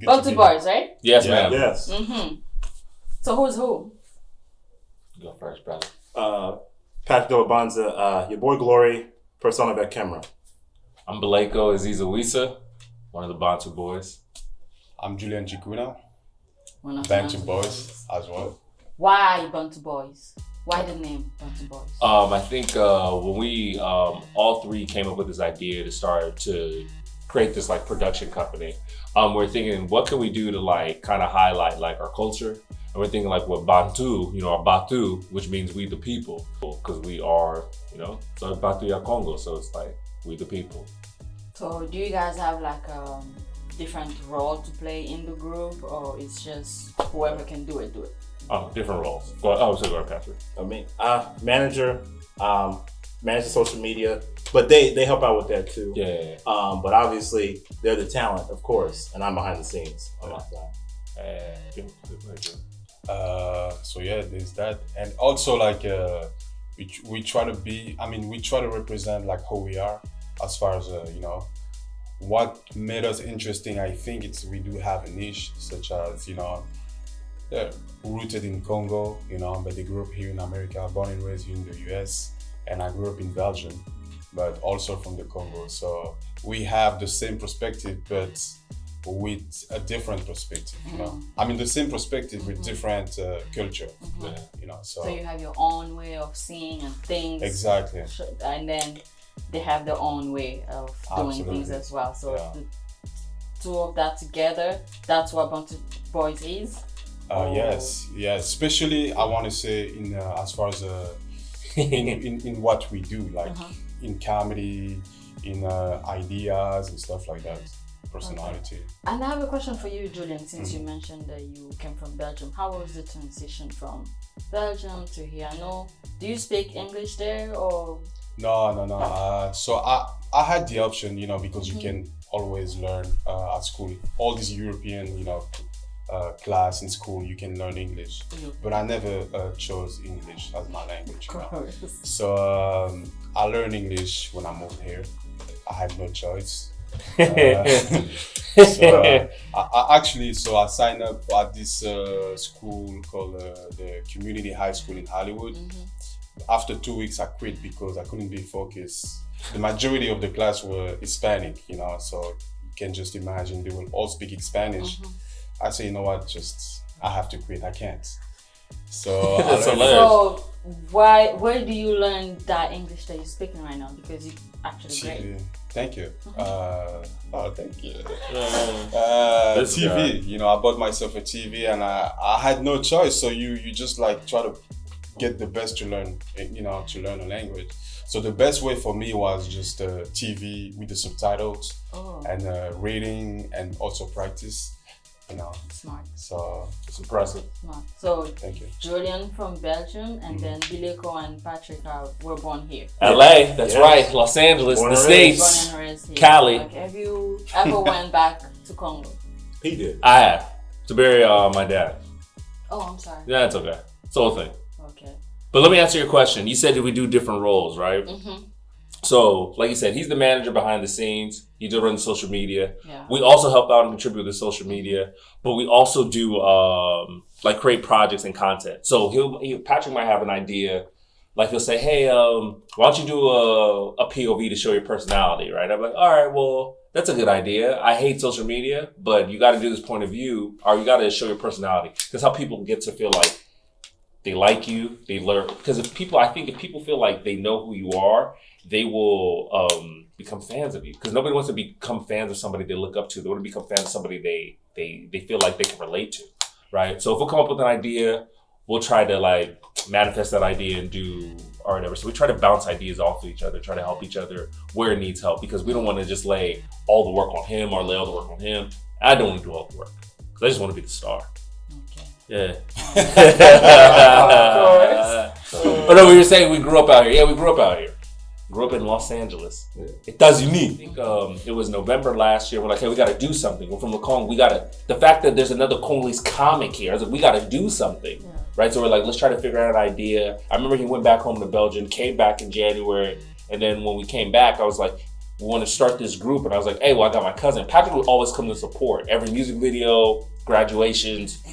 Bantu Boyz, right? Yes, ma'am. Yes. So who's who? Go first, brother. Patrick Dobanza, your boy Glory, persona of camera. I'm Baleko Aziza Wisa, one of the Bantu Boyz. I'm Julian Jikuna, One of Bantu the Boyz as well. Why Bantu Boyz? Why the name Bantu Boyz? I think when we all three came up with this idea to start to create this like production company, we're thinking what can we do to like kind of highlight like our culture, and we're thinking like what Bantu, our Batu, which means we the people, because we are, so Batu ya Congo, so it's like we the people. So do you guys have like a different role to play in the group, or it's just whoever can do it, do it? Different roles. Go ahead, Patrick. I mean, manager, manage the social media, but they help out with that too. Yeah. But obviously they're the talent, of course, and I'm behind the scenes on my side. So yeah, there's that, and also like we try to represent like who we are as far as what made us interesting. I think we do have a niche, such as they're rooted in Congo, but they grew up here in America, born and raised here in the US, and I grew up in Belgium, but also from the Congo. So we have the same perspective, but with a different perspective. The same perspective with different culture. So you have your own way of seeing and things. Exactly. And then they have their own way of doing things as well. So the two of that together, that's what Bantu Boyz is. Yes, especially I want to say in as far as in what we do, like in comedy, in ideas and stuff like that, personality. Okay. And I have a question for you, Julian, since you mentioned that you came from Belgium. How was the transition from Belgium to here? Do you speak English there or? No. So I had the option, because you can always learn at school. All these European, class in school, you can learn English, but I never chose English as my language. So I learned English when I moved here. I had no choice. I signed up at this school called the Community High School in Hollywood. After 2 weeks, I quit because I couldn't be focused. The majority of the class were Hispanic, so you can just imagine they will all speak Spanish. I say, you know what, I have to quit. I can't. So where do you learn that English that you're speaking right now? Because you're actually great. Thank you. Thank you. TV. Guy. I bought myself a TV and I had no choice. So you just like try to get the best to learn, to learn a language. So the best way for me was just TV with the subtitles and reading and also practice. Smart. So it's impressive. Smart. So thank you. Julian from Belgium, and then Baleko and Patrick were born here. LA, that's right. Los Angeles, the States. Born and raised here. Cali. Like, have you ever went back to Congo? He did. I have to bury my dad. Oh, I'm sorry. Yeah, it's okay. It's the whole thing. Okay. But let me answer your question. You said that we do different roles, right? So, like you said, he's the manager behind the scenes. He does run social media. Yeah. We also help out and contribute to social media, but we also do create projects and content. So Patrick might have an idea, like he'll say, "Hey, why don't you do a POV to show your personality?" Right? I'm like, "All right, well, that's a good idea. I hate social media, but you got to do this point of view, or you got to show your personality. That's how people get to feel like they like you, they learn. Because if people feel like they know who you are, they will become fans of you. Because nobody wants to become fans of somebody they look up to. They want to become fans of somebody they feel like they can relate to, right? So if we'll come up with an idea, we'll try to like manifest that idea and do or whatever. So we try to bounce ideas off of each other, try to help each other where it needs help, because we don't want to just lay all the work on him or lay all the work on him. I don't want to do all the work because I just want to be the star. Okay. Yeah. Oh no, we were saying we grew up out here. Yeah, we grew up out here. Grew up in Los Angeles. It does unique. I think it was November last year. We're like, hey, we got to do something. We're from the Congo. The fact that there's another Congolese comic here, I was like, we got to do something. Yeah. Right? So we're like, let's try to figure out an idea. I remember he went back home to Belgium, came back in January. And then when we came back, I was like, we want to start this group. And I was like, hey, well, I got my cousin. Patrick would always come to support. Every music video, graduations,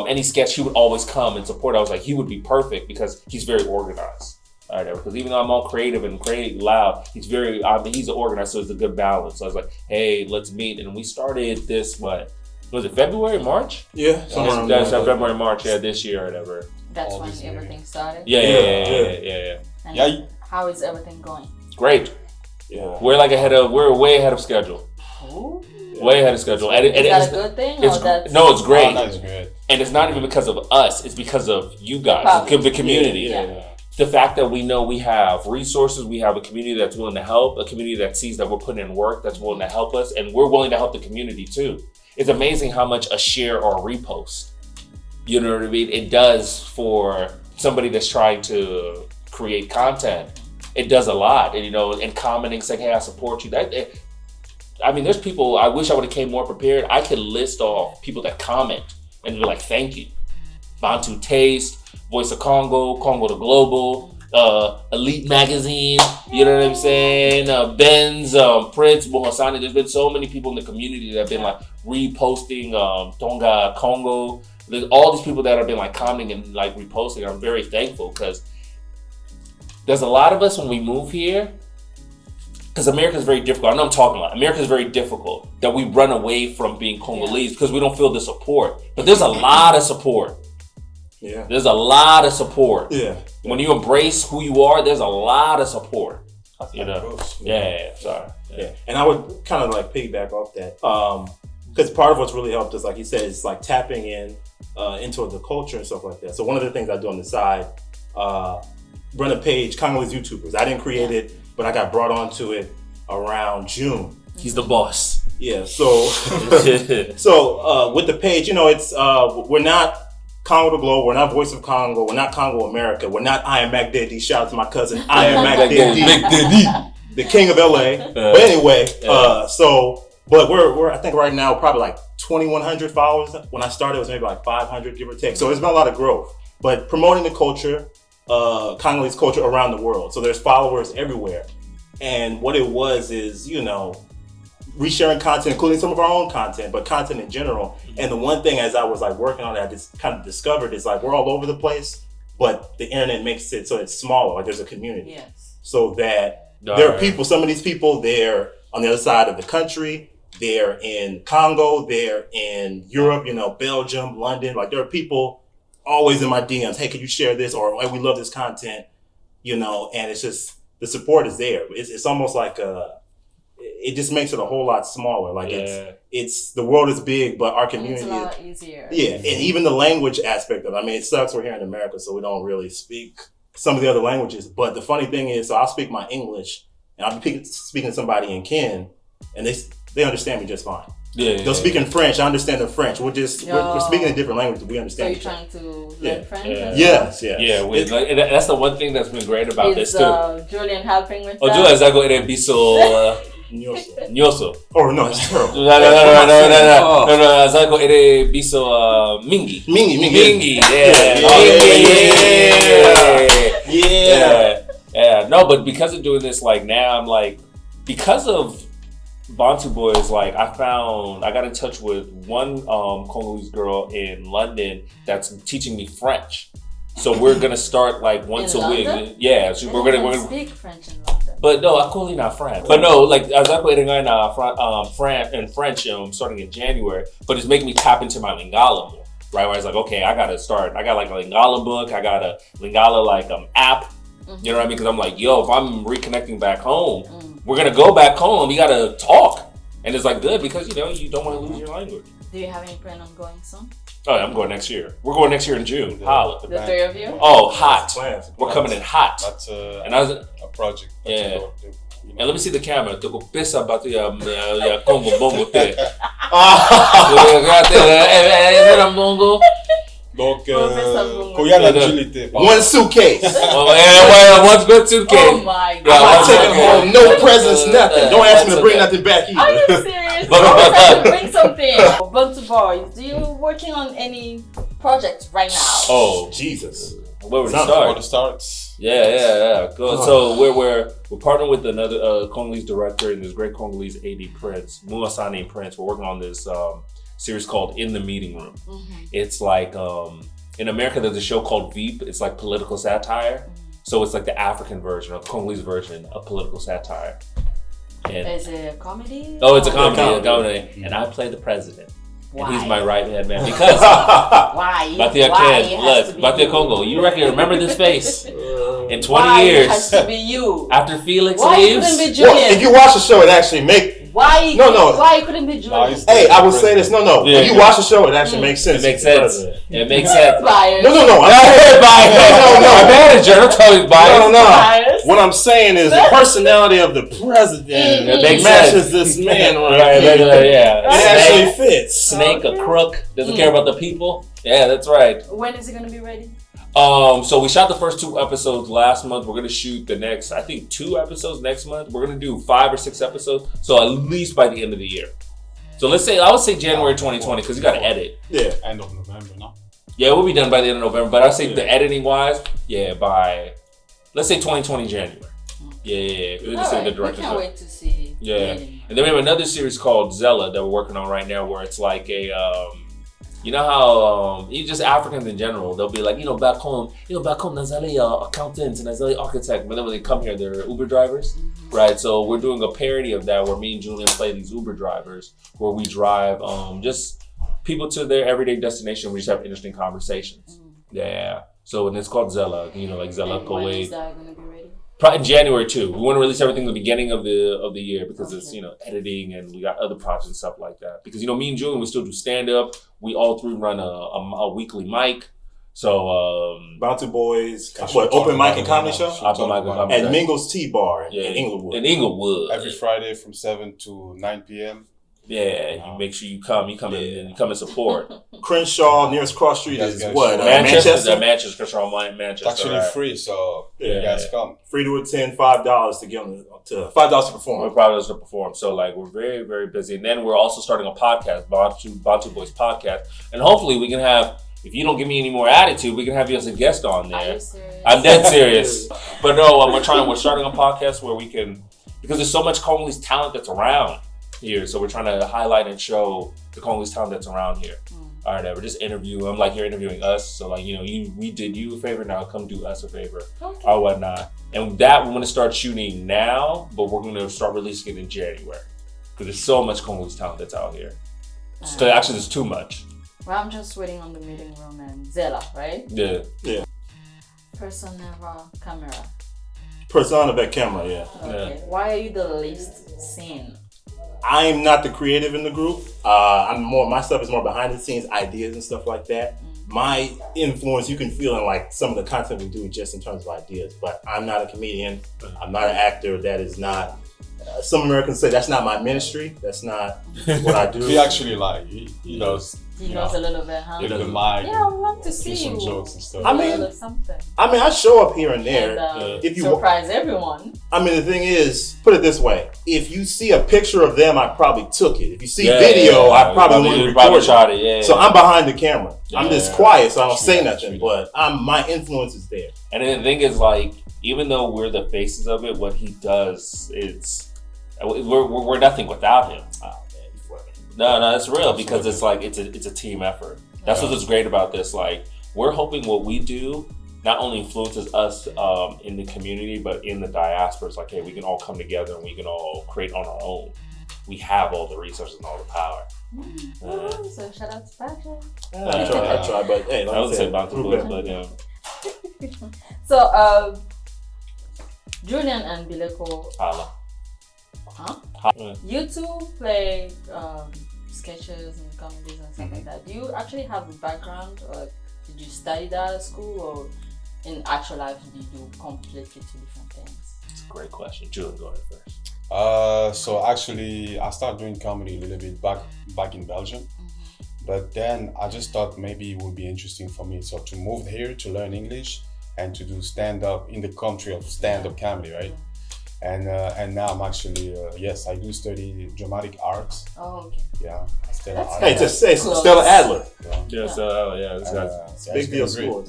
any sketch, he would always come and support. I was like, he would be perfect because he's very organized. All right, because even though I'm all creative and loud, he's he's organized, so it's a good balance. So I was like, hey, let's meet. And we started this, was it February, March? Yeah. That's February, March, this year or whatever. That's when everything started? Yeah. And how is everything going? Great. Yeah. We're way ahead of schedule. Ooh. Way ahead of schedule. Is that a good thing? No, it's great. Oh, that's good. And it's not even because of us, it's because of you guys, the community. Yeah. The fact that we know we have resources, we have a community that's willing to help, a community that sees that we're putting in work, that's willing to help us, and we're willing to help the community too. It's amazing how much a share or a repost, you know what I mean, it does for somebody that's trying to create content. It does a lot, and and commenting, saying, hey, I support you. There's people, I wish I would have came more prepared. I could list off people that comment and be like, thank you. Bantu Taste, Voice of Congo, Congo the Global, Elite Magazine, you know what I'm saying? Benz, Prince, Bohasani. There's been so many people in the community that have been like reposting Tonga, Congo. There's all these people that have been like commenting and like reposting. I'm very thankful because there's a lot of us when we move here, because America is very difficult. I know I'm talking a lot. America is very difficult that we run away from being Congolese because we don't feel the support. But there's a lot of support. Yeah. There's a lot of support. Yeah. When you embrace who you are, there's a lot of support. That's Sorry. Yeah. And I would kind of like piggyback off that. Because part of what's really helped us, like you said, is like tapping into the culture and stuff like that. So one of the things I do on the side, run a page, Congolese YouTubers. I didn't create it, but I got brought onto it around June. He's the boss. Yeah. So with the page, it's we're not Congo the Globe, we're not Voice of Congo, we're not Congo America, we're not I Am Mac Daddy. Shout out to my cousin I Am Mac Daddy, the king of LA. But anyway, but we're I think right now probably like 2,100 followers. When I started, it was maybe like 500, give or take. So there's been a lot of growth. But promoting the culture, Congolese culture around the world. So there's followers everywhere. And what it was is, resharing content, including some of our own content, but content in general. And the one thing as I was like working on it, I just kind of discovered is like we're all over the place, but the internet makes it so it's smaller. Like there's a community. Yes. So that there are people, some of these people, they're on the other side of the country. They're in Congo, they're in Europe, Belgium, London. Like there are people always in my DMs. Hey, can you share this? Or hey, we love this content, and it's just, the support is there. It's almost like it just makes it a whole lot smaller. Like it's the world is big, but our community it's a lot easier. Yeah, and even the language aspect of it. I mean, it sucks we're here in America, so we don't really speak some of the other languages. But the funny thing is, so I'll speak my English, and I'll be speaking to somebody in Ken, and they understand me just fine. They'll speak in French. I understand the French. We're speaking a different language. We understand. So you're trying to learn French? Yes. That's the one thing that's been great about this too. Julian helping with that? Julian, I go in biso nyoso. Oh no, it's terrible. No. Zago ere biso mingi. Mingi. Yeah. No, but because of doing this, like now I'm like, because of Bantu Boyz, like I got in touch with one Congolese girl in London that's teaching me French. So we're gonna start like once a week. Yeah, so we're gonna speak French in London. But no, I'm calling not French. But no, like I was playing in French starting in January. But it's making me tap into my Lingala more, right? Where I was like, okay, I gotta start. I got like a Lingala book. I got a Lingala app. You know what I mean? Because I'm like, yo, if I'm reconnecting back home, we're gonna go back home. We gotta talk, and it's like good because you don't want to lose your language. Do you have any plan on going soon? Oh, I'm going next year. We're going next year in June. Holla. The three of you? Oh, hot. Plans. We're coming in hot. That's and I was a project. Yeah. And let me see the camera. Tô com pesa about the Congo bongo te. Era bongo. Donc, quand il y a l'agilité. One suitcase. One good suitcase. Oh my God. I'm not taking home no presents, nothing. Don't ask me to bring nothing back either. Are you serious? I to bring something. Bantu Boyz, do you working on any projects right now? Oh, Jesus. Where would it start? Starts. Yeah. Good. So we're partnering with another Congolese director and this great Congolese AD Prince, Muasani Prince. We're working on this series called In the Meeting Room. It's like in America there's a show called Veep. It's like political satire. So it's like the African version or Congolese version of political satire. And Is it a comedy? oh, it's a comedy. And I play the president. Why? And he's my right hand man because Why? Batia Ken, look, Batia Congo, you remember this face in 20 Why years it has to be you? after Felix Why it leaves. couldn't be Julian? Well, if you watch the show, it actually makes. Why? No. Why it couldn't be Julian? Nice. Hey, I will say this. No. Yeah. When you watch the show, it actually makes sense. It makes sense. It makes sense. Biased. No. I'm biased. No. My manager, don't tell me biased. No. Biased. What I'm saying is the personality of the president It makes matches sense. this man Right, yeah. It actually fits. Snake, a crook, doesn't care about the people. Yeah, that's right. When is it gonna be ready? So we shot the first 2 episodes last month. We're gonna shoot the next, I think, 2 episodes next month. We're gonna do 5 or 6 episodes. So at least by the end of the year. So I would say January 2020 because you gotta edit. Yeah. End of November, no? Yeah, we'll be done by the end of November. But I'd say the editing wise, by let's say 2020 January. Yeah. We'll just say the We director's can't up. wait to see. Yeah. Meeting. And then we have another series called Zella that we're working on right now where it's like a you know how just Africans in general, they'll be like, back home Nazali accountants and Nazali architect, but then when they come here they're Uber drivers. Right. So we're doing a parody of that where me and Julian play these Uber drivers where we drive just people to their everyday destination. We just have interesting conversations. Yeah. So and it's called Zella, like Zella And when is Kuwait. that gonna be ready? Probably in January too. We want to release everything at the beginning of the year because it's editing and we got other projects and stuff like that. Because me and Julian, we still do stand up. We all 3 run a weekly mic. So Bantu Boyz, open mic and comedy show Open mic and comedy at show. Mingo's Tea Bar Yeah, in Inglewood. In Inglewood. Every Friday from 7 to 9 p.m. Yeah, you make sure you come and support. Crenshaw, nearest cross street Yes, is guys. what? Manchester, Manchester. Manchester. It's actually right. free, so Yeah. you guys come. Free to attend, $5 to get on to $5 to We're perform. proud of us to perform. So we're very, very busy. And then we're also starting a podcast, Bantu Boyz podcast. And hopefully we can have, if you don't give me any more attitude, we can have you as a guest on Are there. you serious? I'm dead serious. But no, we're starting a podcast where we can, because there's so much Congolese talent that's around here. So we're trying to highlight and show the Congolese talent that's around here. All right, just interview them like you're interviewing us. So we did you a favor, now come do us a favor or whatnot. And that we're going to start shooting now, but we're going to start releasing it in January. Because there's so much Congolese talent that's out here. So actually, there's too much. Well, I'm just waiting on the meeting room and Zella, right? Yeah. Persona camera. Persona back camera, yeah. Okay. Why are you the least seen? I'm not the creative in the group. My stuff is more behind the scenes, ideas and stuff like that. My influence, you can feel in some of the content we do just in terms of ideas, but I'm not a comedian. I'm not an actor. That is not, some Americans say that's not my ministry. That's not what I do. He actually he does. He knows a little bit, huh? The mic. Yeah, I would love to do see some you. jokes and stuff. I mean, Or something. I show up here and there. And, If you surprise everyone. the thing is, put it this way: if you see a picture of them, I probably took it. If you see video, I probably want to record shot it. Yeah. So I'm behind the camera. I'm just quiet, so I don't say True that, nothing. true But my influence is there. And then the thing is, even though we're the faces of it, what he does, we're nothing without him. Oh, man, you fucking- No, it's real because it's it's a team effort. That's what's great about this. We're hoping what we do not only influences us in the community, but in the diaspora. It's hey, we can all come together and we can all create on our own. We have all the resources and all the power. So shout out to Patrick. I try, but hey, I would say Bantu Boyz, but yeah. So, Julian and Bileko, Holla. you two play sketches and comedies and stuff like that. Do you actually have a background, or did you study that at school, or in actual life did you do completely 2 different things? It's a great question. Julian, go ahead first. So actually, I started doing comedy a little bit back in Belgium, but then I just thought maybe it would be interesting for me to move here to learn English and to do stand-up in the country of stand-up comedy, right? And now I'm actually yes, I do study dramatic arts. Oh, okay. Yeah, Stella That's Adler. Hey, just say Close. Stella Adler. Yes, this guy's Big deal school.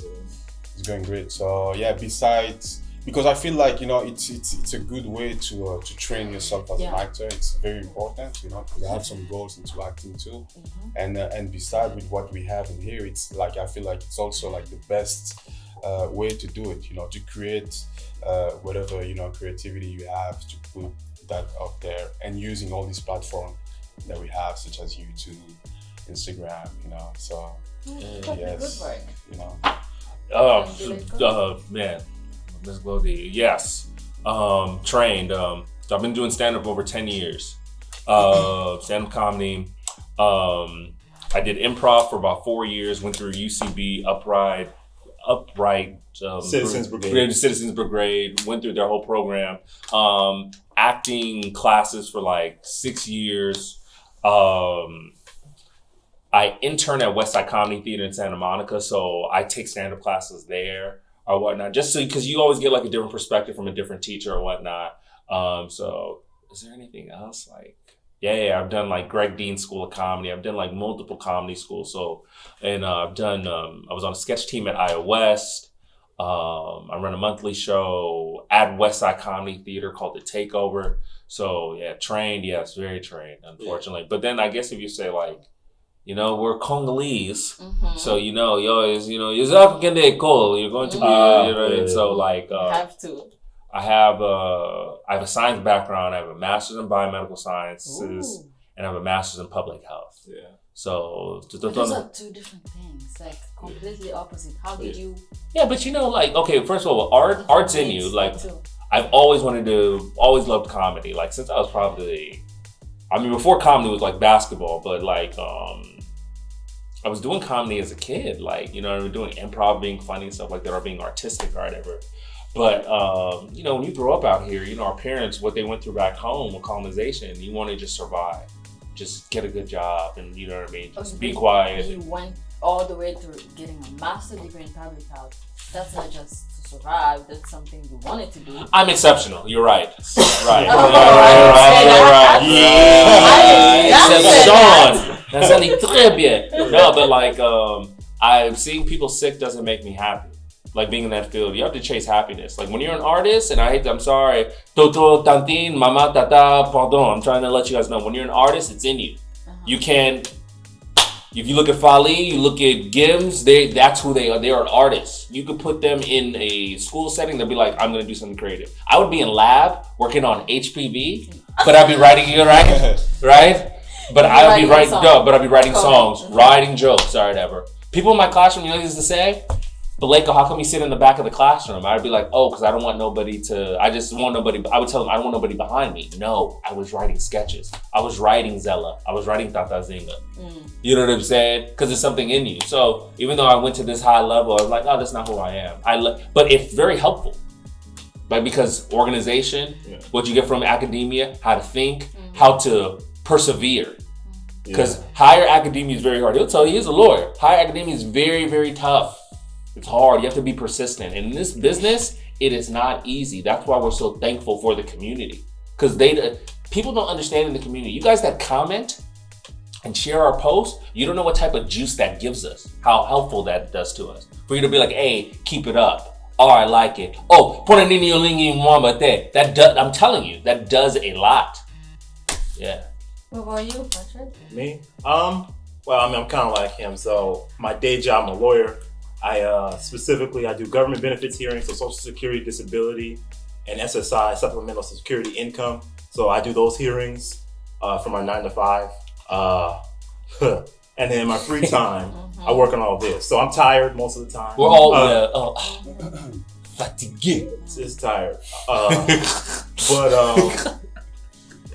It's going great. So yeah, besides, because I feel like, you know, it's a good way to train yourself as an actor. It's very important, you know, because I have some goals into acting too. And beside with what we have in here, it's like, I feel like it's also like the best way to do it, you know, to create whatever, you know, creativity you have, to put that out there, and using all these platforms that we have, such as YouTube, Instagram, you know. So yes, good work. you know. Man, Ms. Glody, yes. Trained. I've been doing stand-up over 10 years. Stand-up comedy. I did improv for about 4 years, went through UCB, Upright, Citizens Brigade, went through their whole program. Acting classes for like 6 years. I intern at Westside Comedy Theater in Santa Monica, so I take stand-up classes there or whatnot, just so, because you always get like a different perspective from a different teacher or whatnot. So is there anything else? Like, yeah, I've done like Greg Dean School of Comedy. I've done like multiple comedy schools. So, and I've done, I was on a sketch team at Iowa West. I run a monthly show at Westside Comedy Theater called The Takeover. So yeah, trained, yes, very trained, unfortunately. Yeah. But then I guess if you say like, you know, we're Congolese, so you know, you always, you know, you're African d'école, you're going to be, you know, so like, have to. I have a science background. I have a master's in biomedical sciences, and I have a master's in public health. Yeah. So those are two different things, like completely opposite. How did you? Yeah, but you know, like, okay, first of all, art's in you. Like, I've always always loved comedy. Like, since I was probably, I mean, before comedy was like basketball, but like, I was doing comedy as a kid, like, you know, doing improv, being funny and stuff like that, or being artistic or whatever. But, you know, when you grow up out here, you know, our parents, what they went through back home with colonization, you want to just survive, just get a good job, and you know what I mean, just be quiet. You went all the way through getting a master's degree in public health. That's not just to survive, that's something you wanted to do. I'm exceptional, you're right. Right. Exception. That's only très bien. No, but like, I'm seeing people sick doesn't make me happy. Like being in that field, you have to chase happiness. Like when you're an artist, and I'm sorry, Toto, Tantine, Mama, Tata, pardon. I'm trying to let you guys know, when you're an artist, it's in you. You can, if you look at Fali, you look at Gims, that's who they are. They are an artist. You could put them in a school setting, they'll be like, I'm gonna do something creative. I would be in lab working on HPV, but I'd be writing, right? But I'll be writing, but I'll be writing songs, writing jokes, or whatever. People in my classroom, you know what they used to say? Baleko, how come you sit in the back of the classroom? I'd be like, oh, because I don't want nobody to, I would tell them, I don't want nobody behind me. No, I was writing sketches. I was writing Zella. I was writing Tata Zinga. You know what I'm saying? Because there's something in you. So even though I went to this high level, I was like, oh, that's not who I am. But it's very helpful. Like, because organization, what you get from academia, how to think, how to persevere. Because higher academia is very hard. He'll tell you, he's a lawyer. Higher academia is very, very tough. It's hard. You have to be persistent. And in this business, it is not easy. That's why we're so thankful for the community. Because people don't understand in the community. You guys that comment and share our posts, you don't know what type of juice that gives us, how helpful that does to us. For you to be like, hey, keep it up. Oh, I like it. Oh, I'm telling you, that does a lot. Yeah. What about you, Patrick? Me? Well, I mean, I'm kind of like him. So my day job, I'm a lawyer. I do government benefits hearings, so Social Security, disability, and SSI, supplemental security income. So I do those hearings from my 9 to 5. And then in my free time, I work on all this. So I'm tired most of the time. We're all fatigué. It's tired. But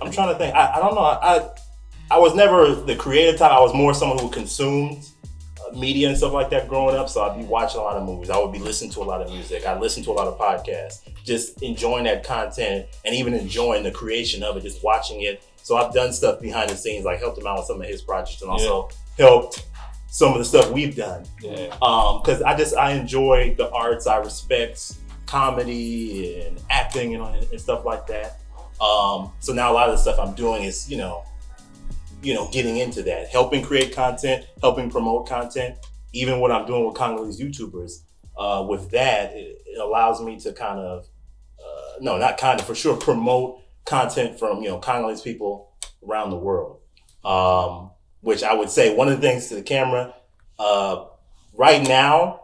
I'm trying to think. I don't know. I was never the creative type. I was more someone who consumed media and stuff like that growing up. So I'd be watching a lot of movies. I would be listening to a lot of music. I listened to a lot of podcasts. Just enjoying that content and even enjoying the creation of it, just watching it. So I've done stuff behind the scenes, like helped him out with some of his projects and also helped some of the stuff we've done. Because I enjoy the arts. I respect comedy and acting and stuff like that. So now a lot of the stuff I'm doing is, getting into that, helping create content, helping promote content. Even what I'm doing with Congolese YouTubers, with that, it allows me to kind of, for sure, promote content from, Congolese people around the world. Which I would say one of the things to the camera, right now,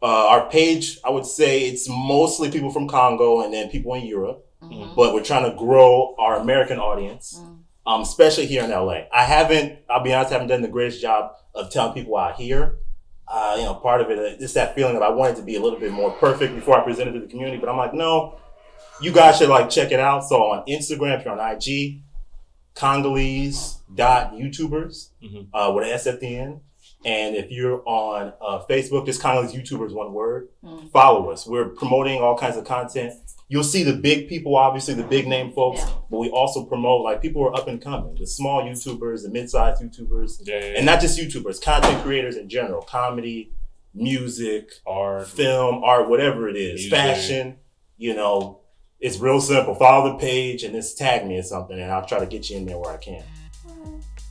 our page, I would say it's mostly people from Congo and then people in Europe, but we're trying to grow our American audience, especially here in LA. I'll be honest, I haven't done the greatest job of telling people out here. Part of it is that feeling that I want it to be a little bit more perfect before I present it to the community, but I'm like, no, you guys should check it out. So on Instagram, if you're on IG, Congolese.YouTubers, with an S at the end. And if you're on Facebook, just Congolese YouTubers, one word, follow us. We're promoting all kinds of content. You'll see the big people, obviously, the big name folks, but we also promote people who are up and coming, the small YouTubers, the mid-sized YouTubers, and not just YouTubers, content creators in general, comedy, music, art, film, art, whatever it is, fashion, It's real simple. Follow the page and just tag me or something, and I'll try to get you in there where I can.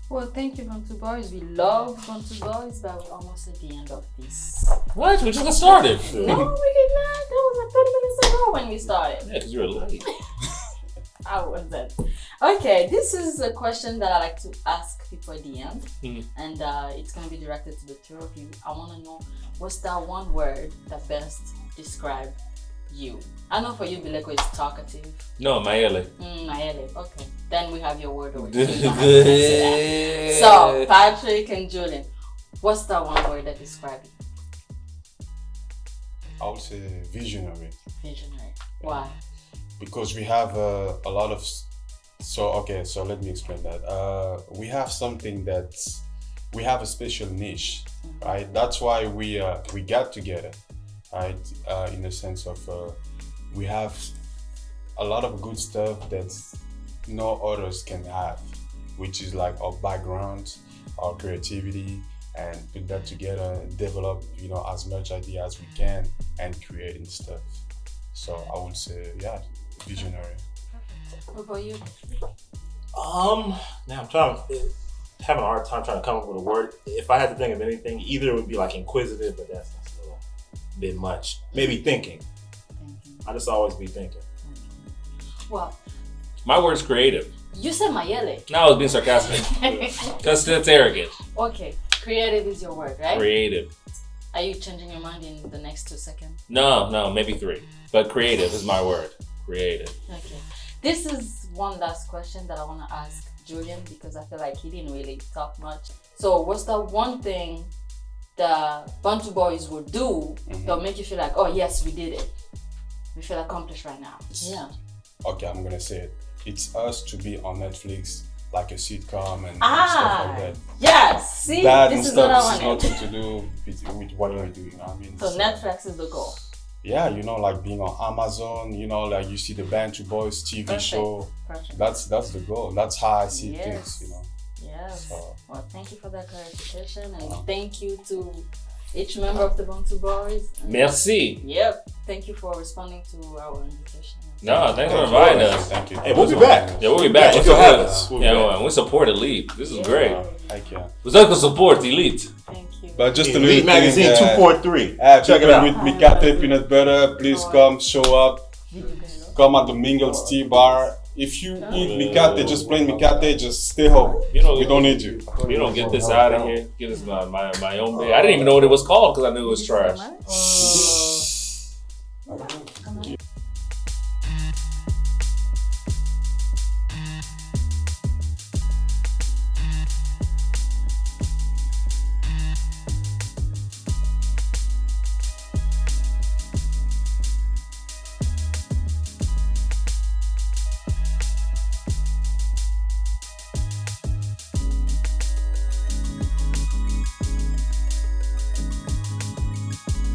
Well, thank you, Bantu Boyz. We love Bantu Boyz, but we're almost at the end of this. What? We just got started. No, we did not. That was 30 minutes ago when we started. Yeah, because you were late. I wasn't. Okay, this is a question that I like to ask people at the end, and it's going to be directed to the two of you. I want to know, what's that one word that best describes you? I know for you, Bileko is talkative. No, Mayele. Mayele. Okay. Then we have your word already. So, Patrick and Julian, what's that one word that describes you? I would say visionary. Visionary. Why? Because we have a lot of... So let me explain that. We have something we have a special niche, right? That's why we got together, right? In the sense of we have a lot of good stuff that no others can have, which is our background, our creativity, and put that together, develop as much idea as we can, and creating stuff. So I would say, visionary. What about you? Now I'm having a hard time trying to come up with a word. If I had to think of anything, either it would be inquisitive, but that's a little bit much. Maybe thinking. I just always be thinking. Well, my word's creative. You said Mayele. No, I was being sarcastic. Because that's arrogant. Okay, creative is your word, right? Creative. Are you changing your mind in the next 2 seconds? No, maybe 3. But creative is my word. Creative. Okay. This is one last question that I want to ask Julian, because I feel like he didn't really talk much. So what's the one thing the Bantu Boyz will do that'll make you feel like, oh yes, we did it. We feel accomplished right now. Okay, I'm going to say it. It's us to be on Netflix, like a sitcom and stuff like that. Yes, see, that this is what I wanted. nothing to do with what we do, what I mean? So Netflix is the goal. Yeah, being on Amazon, you see the Bantu Boyz TV show. Perfect. That's the goal. That's how I see things, Yes. So, well, thank you for that clarification, and thank you to each member of the Bantu Boyz. Merci. Yep. Thank you for responding to our invitation. No, thanks for inviting us. Thank you. Hey, we'll be back. Yeah, we'll be back. If you'll have us. We support Elite. This is great. Thank you. We support Elite. Thank you. But just a Elite little Magazine thing, 243. Check it out. With Mikate Peanut Butter, please come, show up. Come at the Mingles Tea Bar. If you eat Mikate, just plain Mikate, just stay home. We don't need you. You don't get this out of here. Get this my own bed. I didn't even know what it was called because I knew it was trash.